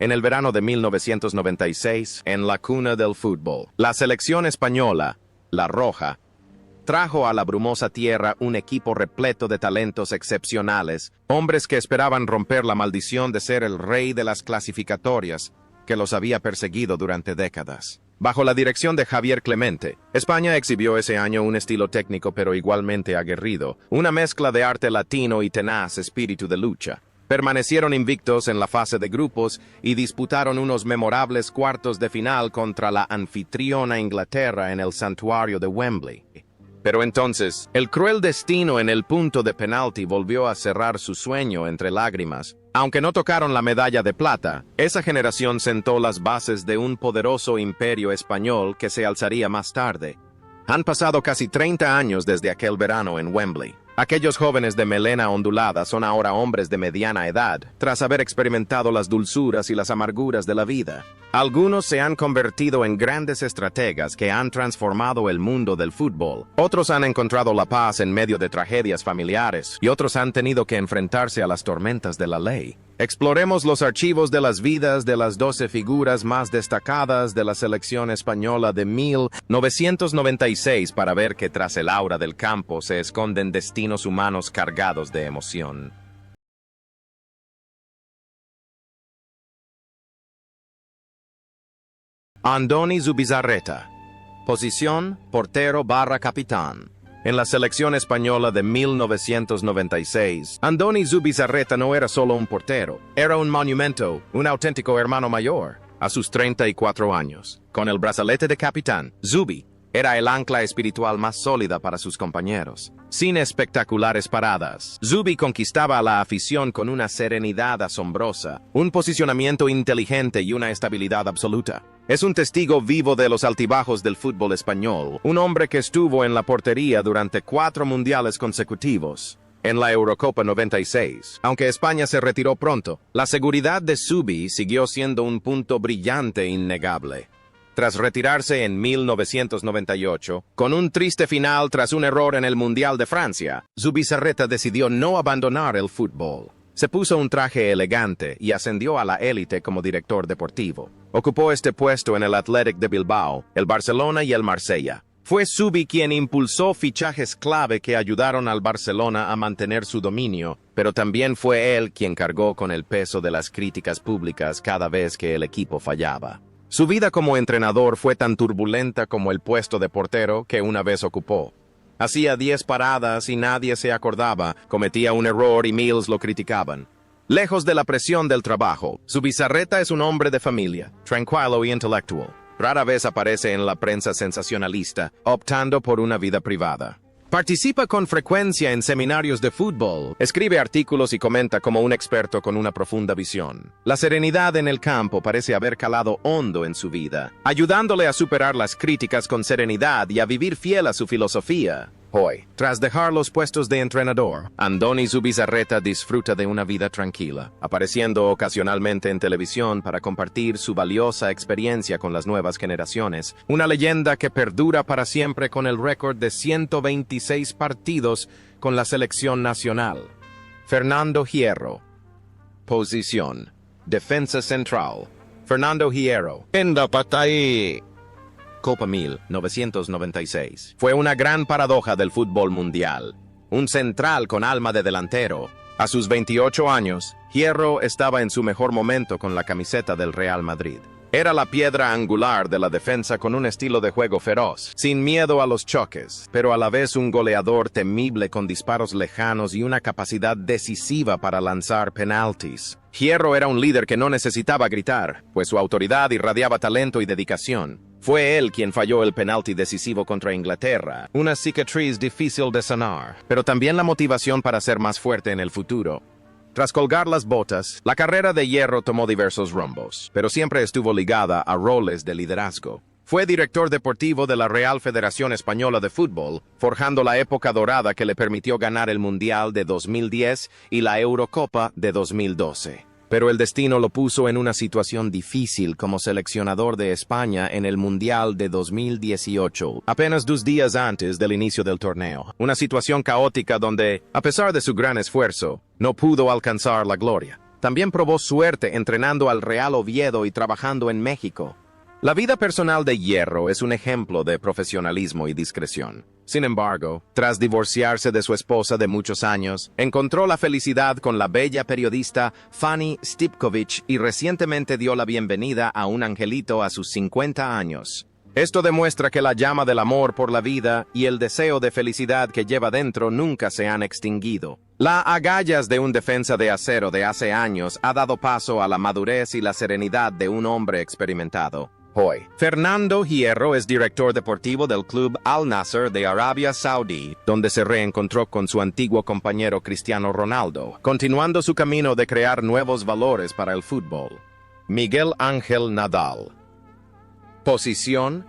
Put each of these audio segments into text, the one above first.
en el verano de 1996, en la cuna del fútbol. La selección española, la Roja, trajo a la brumosa tierra un equipo repleto de talentos excepcionales, hombres que esperaban romper la maldición de ser el rey de las clasificatorias que los había perseguido durante décadas. Bajo la dirección de Javier Clemente, España exhibió ese año un estilo técnico pero igualmente aguerrido, una mezcla de arte latino y tenaz espíritu de lucha. Permanecieron invictos en la fase de grupos y disputaron unos memorables cuartos de final contra la anfitriona Inglaterra en el santuario de Wembley. Pero entonces, el cruel destino en el punto de penalti volvió a cerrar su sueño entre lágrimas. Aunque no tocaron la medalla de plata, esa generación sentó las bases de un poderoso imperio español que se alzaría más tarde. Han pasado casi 30 años desde aquel verano en Wembley. Aquellos jóvenes de melena ondulada son ahora hombres de mediana edad, tras haber experimentado las dulzuras y las amarguras de la vida. Algunos se han convertido en grandes estrategas que han transformado el mundo del fútbol. Otros han encontrado la paz en medio de tragedias familiares, y otros han tenido que enfrentarse a las tormentas de la ley. Exploremos los archivos de las vidas de las 12 figuras más destacadas de la selección española de 1996 para ver que tras el aura del campo se esconden destinos humanos cargados de emoción. Andoni Zubizarreta. Posición: portero / capitán. En la selección española de 1996, Andoni Zubizarreta no era solo un portero, era un monumento, un auténtico hermano mayor. A sus 34 años, con el brazalete de capitán, Zubi era el ancla espiritual más sólida para sus compañeros. Sin espectaculares paradas, Zubi conquistaba a la afición con una serenidad asombrosa, un posicionamiento inteligente y una estabilidad absoluta. Es un testigo vivo de los altibajos del fútbol español, un hombre que estuvo en la portería durante 4 mundiales consecutivos. En la Eurocopa 96, aunque España se retiró pronto, la seguridad de Zubi siguió siendo un punto brillante e innegable. Tras retirarse en 1998, con un triste final tras un error en el Mundial de Francia, Zubizarreta decidió no abandonar el fútbol. Se puso un traje elegante y ascendió a la élite como director deportivo. Ocupó este puesto en el Athletic de Bilbao, el Barcelona y el Marsella. Fue Zubi quien impulsó fichajes clave que ayudaron al Barcelona a mantener su dominio, pero también fue él quien cargó con el peso de las críticas públicas cada vez que el equipo fallaba. Su vida como entrenador fue tan turbulenta como el puesto de portero que una vez ocupó. Hacía 10 paradas y nadie se acordaba, cometía un error y Mills lo criticaban. Lejos de la presión del trabajo, Zubizarreta es un hombre de familia, tranquilo y intelectual. Rara vez aparece en la prensa sensacionalista, optando por una vida privada. Participa con frecuencia en seminarios de fútbol, escribe artículos y comenta como un experto con una profunda visión. La serenidad en el campo parece haber calado hondo en su vida, ayudándole a superar las críticas con serenidad y a vivir fiel a su filosofía. Hoy, tras dejar los puestos de entrenador, Andoni Zubizarreta disfruta de una vida tranquila, apareciendo ocasionalmente en televisión para compartir su valiosa experiencia con las nuevas generaciones, una leyenda que perdura para siempre con el récord de 126 partidos con la selección nacional. Fernando Hierro. Posición: defensa central. Fernando Hierro. Patay. Copa 1996. Fue una gran paradoja del fútbol mundial. Un central con alma de delantero. A sus 28 años, Hierro estaba en su mejor momento con la camiseta del Real Madrid. Era la piedra angular de la defensa con un estilo de juego feroz, sin miedo a los choques, pero a la vez un goleador temible con disparos lejanos y una capacidad decisiva para lanzar penaltis. Hierro era un líder que no necesitaba gritar, pues su autoridad irradiaba talento y dedicación. Fue él quien falló el penalti decisivo contra Inglaterra, una cicatriz difícil de sanar, pero también la motivación para ser más fuerte en el futuro. Tras colgar las botas, la carrera de Hierro tomó diversos rumbos, pero siempre estuvo ligada a roles de liderazgo. Fue director deportivo de la Real Federación Española de Fútbol, forjando la época dorada que le permitió ganar el Mundial de 2010 y la Eurocopa de 2012. Pero el destino lo puso en una situación difícil como seleccionador de España en el Mundial de 2018, apenas 2 días antes del inicio del torneo. Una situación caótica donde, a pesar de su gran esfuerzo, no pudo alcanzar la gloria. también probó suerte entrenando al Real Oviedo y trabajando en México. La vida personal de Hierro es un ejemplo de profesionalismo y discreción. Sin embargo, tras divorciarse de su esposa de muchos años, encontró la felicidad con la bella periodista Fanny Stipkovich y recientemente dio la bienvenida a un angelito a sus 50 años. Esto demuestra que la llama del amor por la vida y el deseo de felicidad que lleva dentro nunca se han extinguido. La agallas de un defensa de acero de hace años ha dado paso a la madurez y la serenidad de un hombre experimentado. Hoy, Fernando Hierro es director deportivo del club Al Nassr de Arabia Saudí, donde se reencontró con su antiguo compañero Cristiano Ronaldo, continuando su camino de crear nuevos valores para el fútbol. Miguel Ángel Nadal. Posición: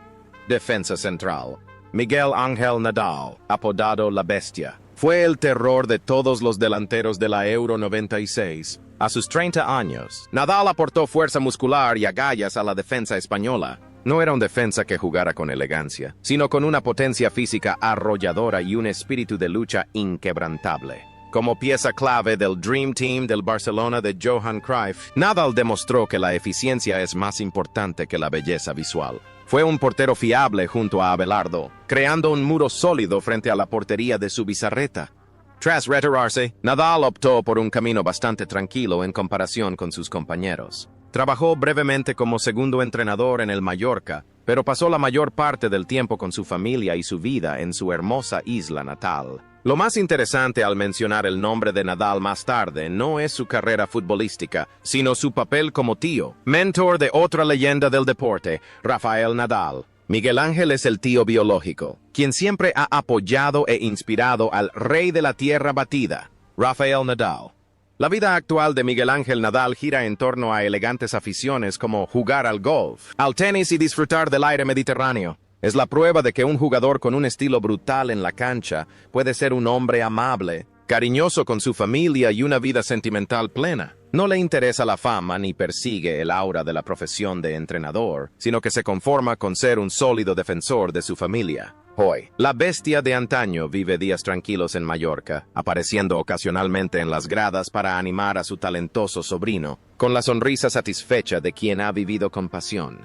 defensa central. Miguel Ángel Nadal, apodado La Bestia, fue el terror de todos los delanteros de la Euro 96. A sus 30 años, Nadal aportó fuerza muscular y agallas a la defensa española. No era un defensa que jugara con elegancia, sino con una potencia física arrolladora y un espíritu de lucha inquebrantable. Como pieza clave del Dream Team del Barcelona de Johan Cruyff, Nadal demostró que la eficiencia es más importante que la belleza visual. Fue un portero fiable junto a Abelardo, creando un muro sólido frente a la portería de Zubizarreta. Tras retirarse, Nadal optó por un camino bastante tranquilo en comparación con sus compañeros. Trabajó brevemente como segundo entrenador en el Mallorca, pero pasó la mayor parte del tiempo con su familia y su vida en su hermosa isla natal. Lo más interesante al mencionar el nombre de Nadal más tarde no es su carrera futbolística, sino su papel como tío, mentor de otra leyenda del deporte, Rafael Nadal. Miguel Ángel es el tío biológico, quien siempre ha apoyado e inspirado al rey de la tierra batida, Rafael Nadal. La vida actual de Miguel Ángel Nadal gira en torno a elegantes aficiones como jugar al golf, al tenis y disfrutar del aire mediterráneo. Es la prueba de que un jugador con un estilo brutal en la cancha puede ser un hombre amable, cariñoso con su familia y una vida sentimental plena. No le interesa la fama ni persigue el aura de la profesión de entrenador, sino que se conforma con ser un sólido defensor de su familia. Hoy, la bestia de antaño vive días tranquilos en Mallorca, apareciendo ocasionalmente en las gradas para animar a su talentoso sobrino, con la sonrisa satisfecha de quien ha vivido con pasión.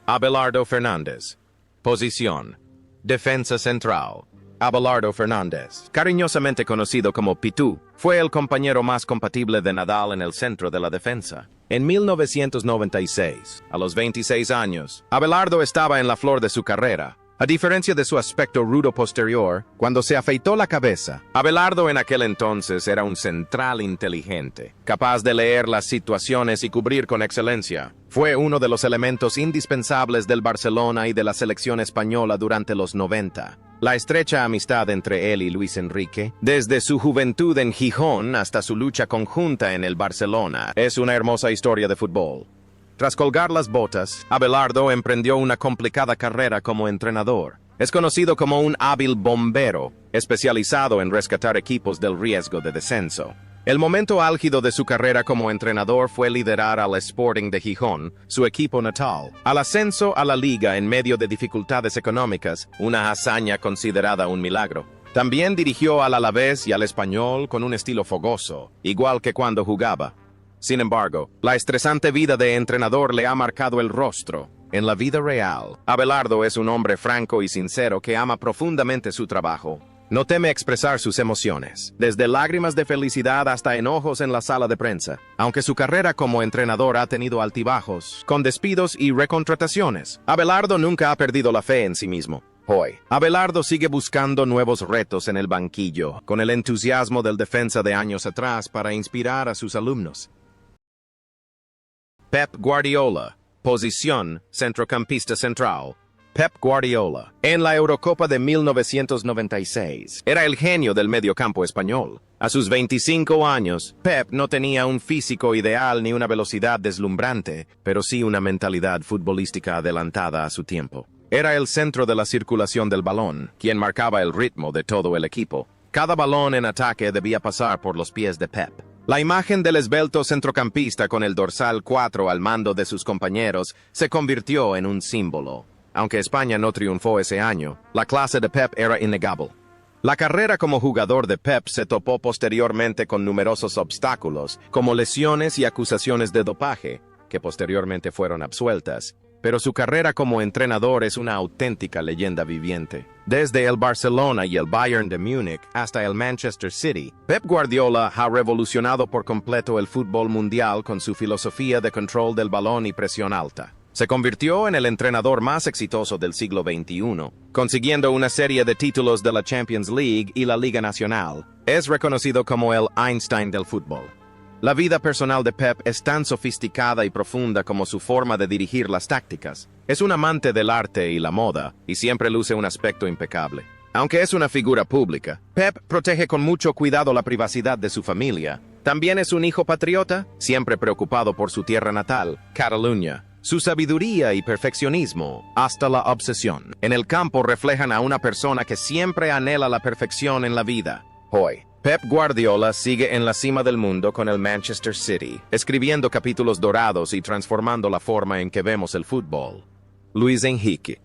Abelardo Fernández. Posición: defensa central. Abelardo Fernández, cariñosamente conocido como Pitú, fue el compañero más compatible de Nadal en el centro de la defensa. En 1996, a los 26 años, Abelardo estaba en la flor de su carrera. A diferencia de su aspecto rudo posterior, cuando se afeitó la cabeza, Abelardo en aquel entonces era un central inteligente, capaz de leer las situaciones y cubrir con excelencia. Fue uno de los elementos indispensables del Barcelona y de la selección española durante los 90. La estrecha amistad entre él y Luis Enrique, desde su juventud en Gijón hasta su lucha conjunta en el Barcelona, es una hermosa historia de fútbol. Tras colgar las botas, Abelardo emprendió una complicada carrera como entrenador. Es conocido como un hábil bombero, especializado en rescatar equipos del riesgo de descenso. El momento álgido de su carrera como entrenador fue liderar al Sporting de Gijón, su equipo natal, al ascenso a la liga en medio de dificultades económicas, una hazaña considerada un milagro. También dirigió al Alavés y al Español con un estilo fogoso, igual que cuando jugaba. Sin embargo, la estresante vida de entrenador le ha marcado el rostro. En la vida real, Abelardo es un hombre franco y sincero que ama profundamente su trabajo. No teme expresar sus emociones, desde lágrimas de felicidad hasta enojos en la sala de prensa. Aunque su carrera como entrenador ha tenido altibajos, con despidos y recontrataciones, Abelardo nunca ha perdido la fe en sí mismo. Hoy, Abelardo sigue buscando nuevos retos en el banquillo, con el entusiasmo del defensa de años atrás para inspirar a sus alumnos. Pep Guardiola. Posición: centrocampista central. Pep Guardiola, en la Eurocopa de 1996, era el genio del mediocampo español. A sus 25 años, Pep no tenía un físico ideal ni una velocidad deslumbrante, pero sí una mentalidad futbolística adelantada a su tiempo. Era el centro de la circulación del balón, quien marcaba el ritmo de todo el equipo. Cada balón en ataque debía pasar por los pies de Pep. La imagen del esbelto centrocampista con el dorsal 4 al mando de sus compañeros se convirtió en un símbolo. Aunque España no triunfó ese año, la clase de Pep era innegable. La carrera como jugador de Pep se topó posteriormente con numerosos obstáculos, como lesiones y acusaciones de dopaje, que posteriormente fueron absueltas. Pero su carrera como entrenador es una auténtica leyenda viviente. Desde el Barcelona y el Bayern de Múnich hasta el Manchester City, Pep Guardiola ha revolucionado por completo el fútbol mundial con su filosofía de control del balón y presión alta. Se convirtió en el entrenador más exitoso del siglo XXI, consiguiendo una serie de títulos de la Champions League y la Liga Nacional. Es reconocido como el Einstein del fútbol. La vida personal de Pep es tan sofisticada y profunda como su forma de dirigir las tácticas. Es un amante del arte y la moda, y siempre luce un aspecto impecable. Aunque es una figura pública, Pep protege con mucho cuidado la privacidad de su familia. También es un hijo patriota, siempre preocupado por su tierra natal, Cataluña. Su sabiduría y perfeccionismo, hasta la obsesión, en el campo reflejan a una persona que siempre anhela la perfección en la vida. Hoy, Pep Guardiola sigue en la cima del mundo con el Manchester City, escribiendo capítulos dorados y transformando la forma en que vemos el fútbol. Luis Enrique.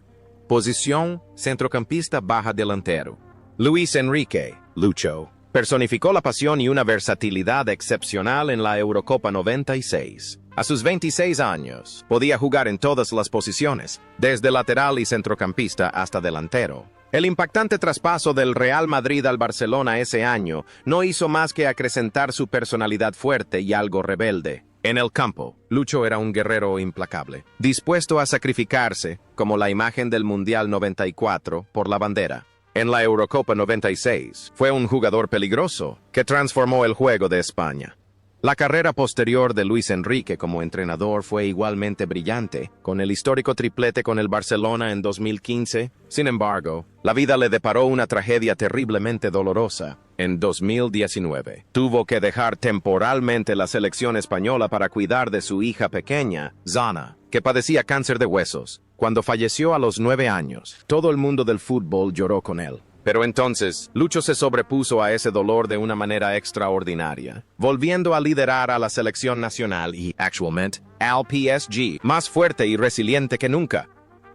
Posición, centrocampista baja delantero. Luis Enrique, Lucho, personificó la pasión y una versatilidad excepcional en la Eurocopa 96. A sus 26 años, podía jugar en todas las posiciones, desde lateral y centrocampista hasta delantero. El impactante traspaso del Real Madrid al Barcelona ese año no hizo más que acrecentar su personalidad fuerte y algo rebelde. En el campo, Lucho era un guerrero implacable, dispuesto a sacrificarse, como la imagen del Mundial 94, por la bandera. En la Eurocopa 96, fue un jugador peligroso que transformó el juego de España. La carrera posterior de Luis Enrique como entrenador fue igualmente brillante, con el histórico triplete con el Barcelona en 2015. Sin embargo, la vida le deparó una tragedia terriblemente dolorosa. En 2019, tuvo que dejar temporalmente la selección española para cuidar de su hija pequeña, Zana, que padecía cáncer de huesos. Cuando falleció a los 9 años, todo el mundo del fútbol lloró con él. Pero entonces, Lucho se sobrepuso a ese dolor de una manera extraordinaria, volviendo a liderar a la selección nacional y, actualmente, al PSG, más fuerte y resiliente que nunca.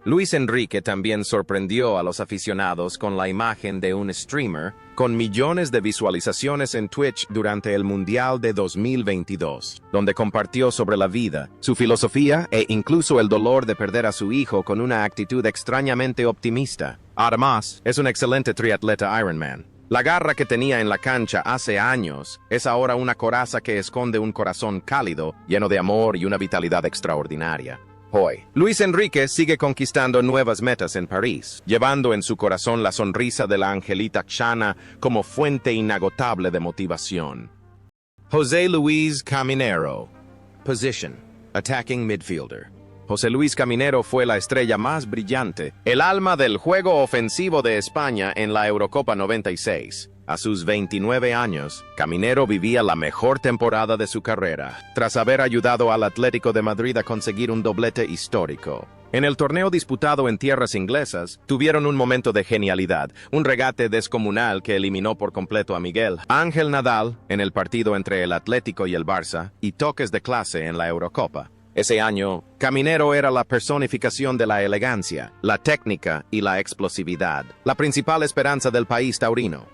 Luis Enrique también sorprendió a los aficionados con la imagen de un streamer con millones de visualizaciones en Twitch durante el Mundial de 2022, donde compartió sobre la vida, su filosofía e incluso el dolor de perder a su hijo con una actitud extrañamente optimista. Además, es un excelente triatleta Ironman. La garra que tenía en la cancha hace años es ahora una coraza que esconde un corazón cálido, lleno de amor y una vitalidad extraordinaria. Hoy, Luis Enrique sigue conquistando nuevas metas en París, llevando en su corazón la sonrisa de la angelita Xana como fuente inagotable de motivación. José Luis Caminero. Position: attacking midfielder. José Luis Caminero fue la estrella más brillante, el alma del juego ofensivo de España en la Eurocopa 96. A sus 29 años, Caminero vivía la mejor temporada de su carrera, tras haber ayudado al Atlético de Madrid a conseguir un doblete histórico. En el torneo disputado en tierras inglesas, tuvieron un momento de genialidad, un regate descomunal que eliminó por completo a Miguel Ángel Nadal en el partido entre el Atlético y el Barça, y toques de clase en la Eurocopa. Ese año, Caminero era la personificación de la elegancia, la técnica y la explosividad, la principal esperanza del país taurino.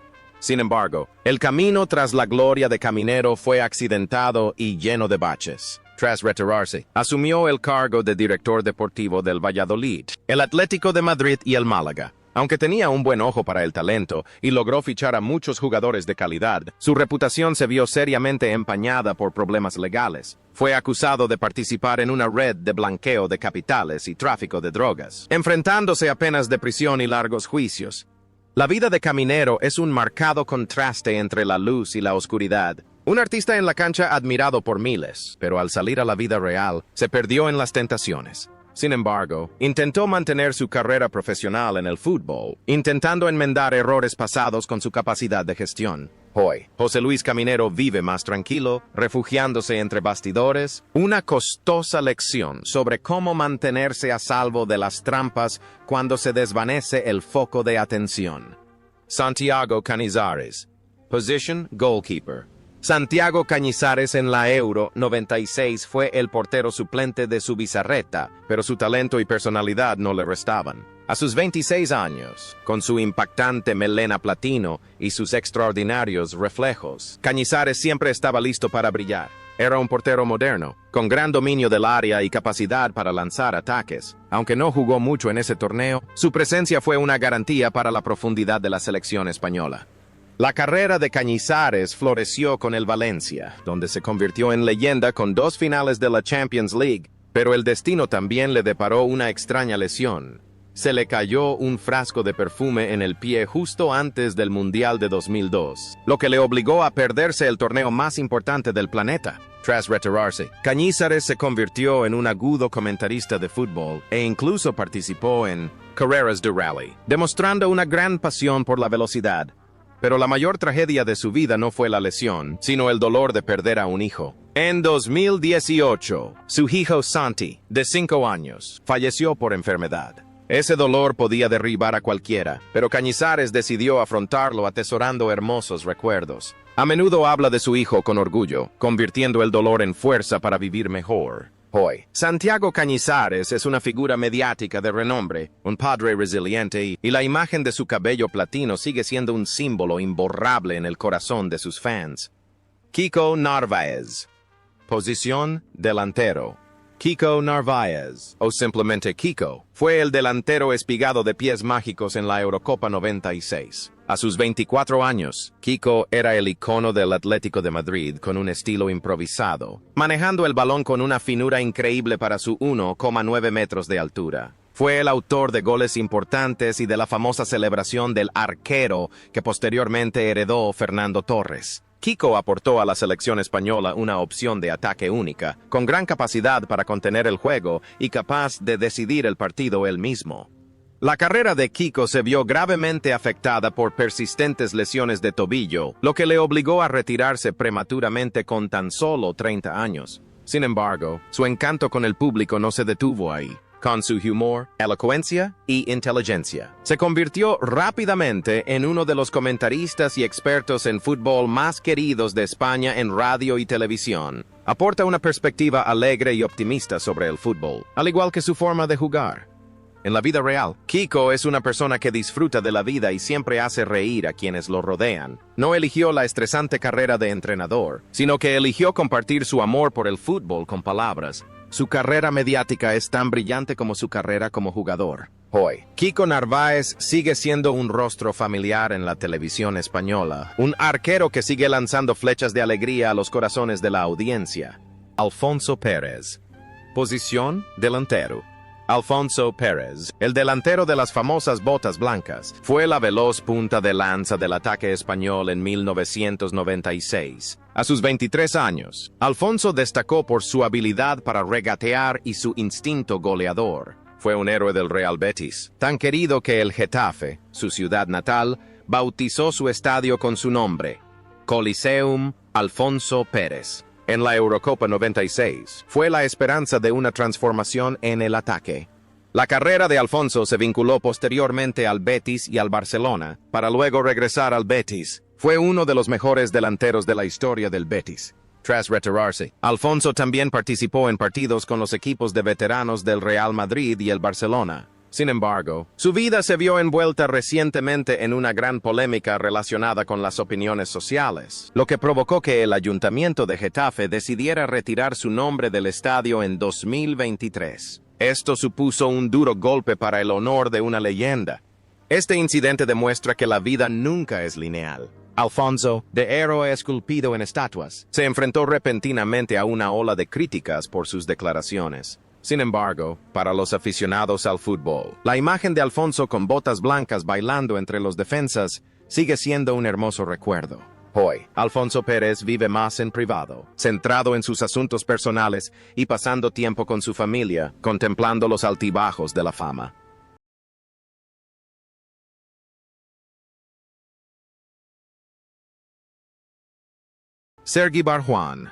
Sin embargo, el camino tras la gloria de Caminero fue accidentado y lleno de baches. Tras retirarse, asumió el cargo de director deportivo del Valladolid, el Atlético de Madrid y el Málaga. Aunque tenía un buen ojo para el talento y logró fichar a muchos jugadores de calidad, su reputación se vio seriamente empañada por problemas legales. Fue acusado de participar en una red de blanqueo de capitales y tráfico de drogas, enfrentándose a penas de prisión y largos juicios. La vida de Caminero es un marcado contraste entre la luz y la oscuridad. Un artista en la cancha admirado por miles, pero al salir a la vida real, se perdió en las tentaciones. Sin embargo, intentó mantener su carrera profesional en el fútbol, intentando enmendar errores pasados con su capacidad de gestión. Hoy, José Luis Caminero vive más tranquilo, refugiándose entre bastidores, una costosa lección sobre cómo mantenerse a salvo de las trampas cuando se desvanece el foco de atención. Santiago Canizares. Position: goalkeeper. Santiago Cañizares en la Euro 96 fue el portero suplente de Zubizarreta, pero su talento y personalidad no le restaban. A sus 26 años, con su impactante melena platino y sus extraordinarios reflejos, Cañizares siempre estaba listo para brillar. Era un portero moderno, con gran dominio del área y capacidad para lanzar ataques. Aunque no jugó mucho en ese torneo, su presencia fue una garantía para la profundidad de la selección española. La carrera de Cañizares floreció con el Valencia, donde se convirtió en leyenda con 2 finales de la Champions League, pero el destino también le deparó una extraña lesión. Se le cayó un frasco de perfume en el pie justo antes del Mundial de 2002, lo que le obligó a perderse el torneo más importante del planeta. Tras retirarse, Cañizares se convirtió en un agudo comentarista de fútbol e incluso participó en carreras de rally, demostrando una gran pasión por la velocidad. Pero la mayor tragedia de su vida no fue la lesión, sino el dolor de perder a un hijo. En 2018, su hijo Santi, de 5 años, falleció por enfermedad. Ese dolor podía derribar a cualquiera, pero Cañizares decidió afrontarlo atesorando hermosos recuerdos. A menudo habla de su hijo con orgullo, convirtiendo el dolor en fuerza para vivir mejor. Hoy, Santiago Cañizares es una figura mediática de renombre, un padre resiliente y la imagen de su cabello platino sigue siendo un símbolo imborrable en el corazón de sus fans. Kiko Narváez. Posición: delantero. Kiko Narváez, o simplemente Kiko, fue el delantero espigado de pies mágicos en la Eurocopa 96. A sus 24 años, Kiko era el icono del Atlético de Madrid con un estilo improvisado, manejando el balón con una finura increíble para su 1,9 metros de altura. Fue el autor de goles importantes y de la famosa celebración del arquero que posteriormente heredó Fernando Torres. Kiko aportó a la selección española una opción de ataque única, con gran capacidad para contener el juego y capaz de decidir el partido él mismo. La carrera de Kiko se vio gravemente afectada por persistentes lesiones de tobillo, lo que le obligó a retirarse prematuramente con tan solo 30 años. Sin embargo, su encanto con el público no se detuvo ahí. Con su humor, elocuencia y inteligencia, se convirtió rápidamente en uno de los comentaristas y expertos en fútbol más queridos de España en radio y televisión. Aporta una perspectiva alegre y optimista sobre el fútbol, al igual que su forma de jugar. En la vida real, Kiko es una persona que disfruta de la vida y siempre hace reír a quienes lo rodean. No eligió la estresante carrera de entrenador, sino que eligió compartir su amor por el fútbol con palabras. Su carrera mediática es tan brillante como su carrera como jugador. Hoy, Kiko Narváez sigue siendo un rostro familiar en la televisión española, un arquero que sigue lanzando flechas de alegría a los corazones de la audiencia. Alfonso Pérez. Posición: delantero. Alfonso Pérez, el delantero de las famosas botas blancas, fue la veloz punta de lanza del ataque español en 1996. A sus 23 años, Alfonso destacó por su habilidad para regatear y su instinto goleador. Fue un héroe del Real Betis, tan querido que el Getafe, su ciudad natal, bautizó su estadio con su nombre, Coliseum Alfonso Pérez. En la Eurocopa 96, fue la esperanza de una transformación en el ataque. La carrera de Alfonso se vinculó posteriormente al Betis y al Barcelona, para luego regresar al Betis. Fue uno de los mejores delanteros de la historia del Betis. Tras retirarse, Alfonso también participó en partidos con los equipos de veteranos del Real Madrid y el Barcelona. Sin embargo, su vida se vio envuelta recientemente en una gran polémica relacionada con las opiniones sociales, lo que provocó que el Ayuntamiento de Getafe decidiera retirar su nombre del estadio en 2023. Esto supuso un duro golpe para el honor de una leyenda. Este incidente demuestra que la vida nunca es lineal. Alfonso, de héroe esculpido en estatuas, se enfrentó repentinamente a una ola de críticas por sus declaraciones. Sin embargo, para los aficionados al fútbol, la imagen de Alfonso con botas blancas bailando entre los defensas sigue siendo un hermoso recuerdo. Hoy, Alfonso Pérez vive más en privado, centrado en sus asuntos personales y pasando tiempo con su familia, contemplando los altibajos de la fama. Sergi Barjuan.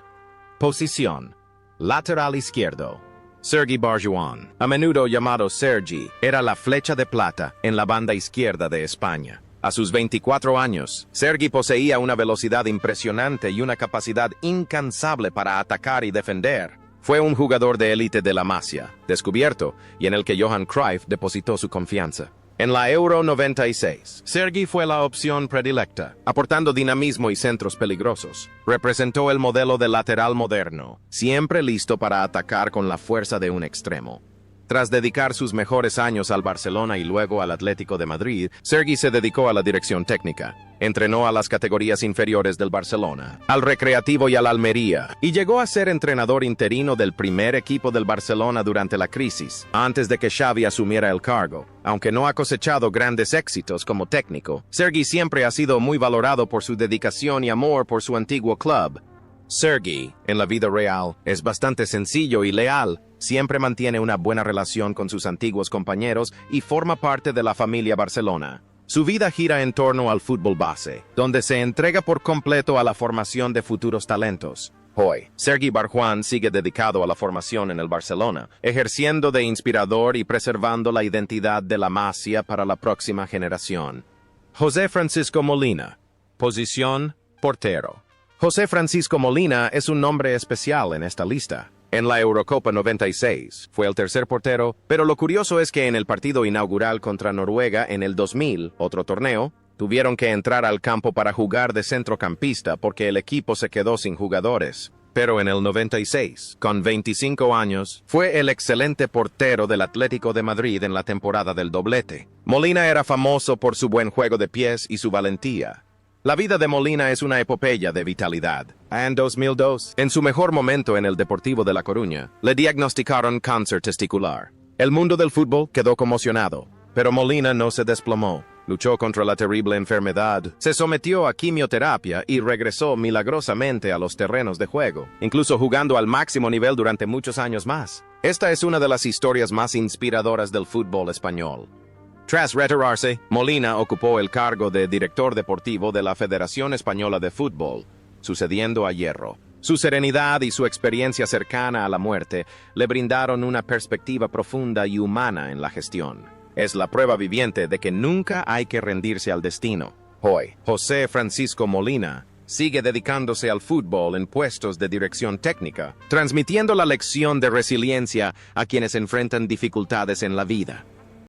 Posición: lateral izquierdo. Sergi Barjuan, a menudo llamado Sergi, era la flecha de plata en la banda izquierda de España. A sus 24 años, Sergi poseía una velocidad impresionante y una capacidad incansable para atacar y defender. Fue un jugador de élite de la Masia, descubierto, y en el que Johan Cruyff depositó su confianza. En la Euro 96, Sergi fue la opción predilecta, aportando dinamismo y centros peligrosos. Representó el modelo de lateral moderno, siempre listo para atacar con la fuerza de un extremo. Tras dedicar sus mejores años al Barcelona y luego al Atlético de Madrid, Sergi se dedicó a la dirección técnica. Entrenó a las categorías inferiores del Barcelona, al Recreativo y al Almería, y llegó a ser entrenador interino del primer equipo del Barcelona durante la crisis, antes de que Xavi asumiera el cargo. Aunque no ha cosechado grandes éxitos como técnico, Sergi siempre ha sido muy valorado por su dedicación y amor por su antiguo club. Sergi, en la vida real, es bastante sencillo y leal. Siempre mantiene una buena relación con sus antiguos compañeros y forma parte de la familia Barcelona. Su vida gira en torno al fútbol base, donde se entrega por completo a la formación de futuros talentos. Hoy, Sergi Barjuan sigue dedicado a la formación en el Barcelona, ejerciendo de inspirador y preservando la identidad de la Masia para la próxima generación. José Francisco Molina. Posición: portero. José Francisco Molina es un nombre especial en esta lista. En la Eurocopa 96 fue el tercer portero, pero lo curioso es que en el partido inaugural contra Noruega en el 2000, otro torneo, tuvieron que entrar al campo para jugar de centrocampista porque el equipo se quedó sin jugadores. Pero en el 96, con 25 años, fue el excelente portero del Atlético de Madrid en la temporada del doblete. Molina era famoso por su buen juego de pies y su valentía. La vida de Molina es una epopeya de vitalidad. En 2002, en su mejor momento en el Deportivo de La Coruña, le diagnosticaron cáncer testicular. El mundo del fútbol quedó conmocionado, pero Molina no se desplomó. Luchó contra la terrible enfermedad, se sometió a quimioterapia y regresó milagrosamente a los terrenos de juego, incluso jugando al máximo nivel durante muchos años más. Esta es una de las historias más inspiradoras del fútbol español. Tras retirarse, Molina ocupó el cargo de director deportivo de la Federación Española de Fútbol, sucediendo a Hierro. Su serenidad y su experiencia cercana a la muerte le brindaron una perspectiva profunda y humana en la gestión. Es la prueba viviente de que nunca hay que rendirse al destino. Hoy, José Francisco Molina sigue dedicándose al fútbol en puestos de dirección técnica, transmitiendo la lección de resiliencia a quienes enfrentan dificultades en la vida.